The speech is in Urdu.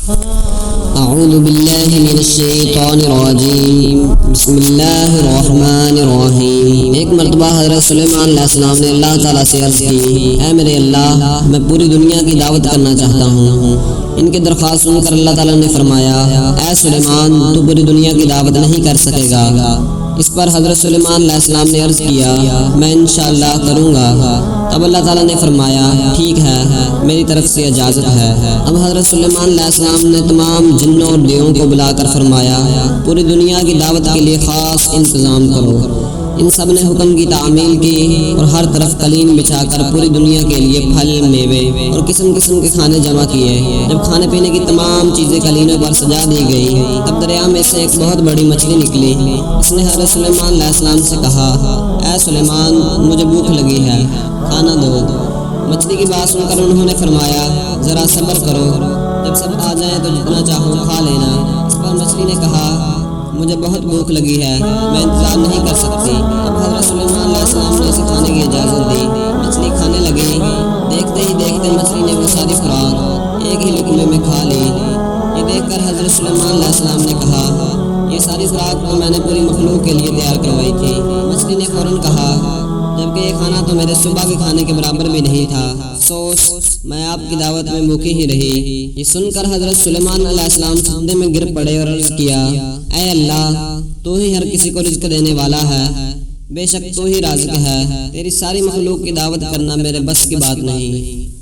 اعوذ باللہ من الشیطان الرجیم بسم اللہ الرحمن الرحیم۔ ایک مرتبہ حضرت سلیمان علیہ السلام نے اللہ تعالیٰ سے عرض کی، اے میرے اللہ، میں پوری دنیا کی دعوت کرنا چاہتا ہوں۔ ان کی درخواست سن کر اللہ تعالیٰ نے فرمایا، اے سلیمان، تو پوری دنیا کی دعوت نہیں کر سکے گا۔ اس پر حضرت سلیمان علیہ السلام نے عرض کیا، میں انشاءاللہ کروں گا۔ تب اللہ تعالیٰ نے فرمایا، ٹھیک ہے، میری طرف سے اجازت ہے۔ اب حضرت سلیمان علیہ السلام نے تمام جنوں اور دیووں کو بلا کر فرمایا، پوری دنیا کی دعوت کے لیے خاص انتظام کرو۔ ان سب نے حکم کی تعمیل کی اور ہر طرف قلین بچھا کر پوری دنیا کے لیے پھل، میوے اور قسم قسم کے کھانے جمع کیے۔ جب کھانے پینے کی تمام چیزیں قلینوں پر سجا دی گئی، تب دریا میں سے ایک بہت بڑی مچھلی نکلی۔ اس نے حضرت سلیمان علیہ السلام سے کہا، اے سلیمان، مجھے بھوک لگی ہے، کھانا دو۔ مچھلی کی بات سن کر انہوں نے فرمایا، ذرا صبر کرو، جب سب آ جائیں تو جتنا چاہو کھا لینا۔ اس پر مچھلی نے کہا، مجھے بہت بھوک لگی ہے، میں انتظار نہیں کر سکتی۔ اب حضرت سلیمان علیہ السلام نے اسے کھانے کی اجازت دی۔ مچھلی کھانے لگی۔ دیکھتے ہی دیکھتے مچھلی نے وہ ساری خوراک ایک ہی لقمے میں کھا لی۔ یہ دیکھ کر حضرت سلیمان علیہ السلام نے کہا، یہ ساری خوراک تو میں نے پوری مخلوق کے لیے تیار کروائی تھی۔ مچھلی نے فوراً کہا، جبکہ یہ کھانا تو میرے صبح کے کھانے کے برابر بھی نہیں تھا، افسوس، میں آپ کی دعوت میں بھوکی ہی رہی۔ یہ سن کر حضرت سلیمان علیہ السلام سجدے میں گر پڑے اور عرض کیا، اے اللہ، تو ہی ہر کسی کو رزق دینے والا ہے، بے شک تو ہی رازق ہے، تیری ساری مخلوق کی دعوت کرنا میرے بس کی بات نہیں۔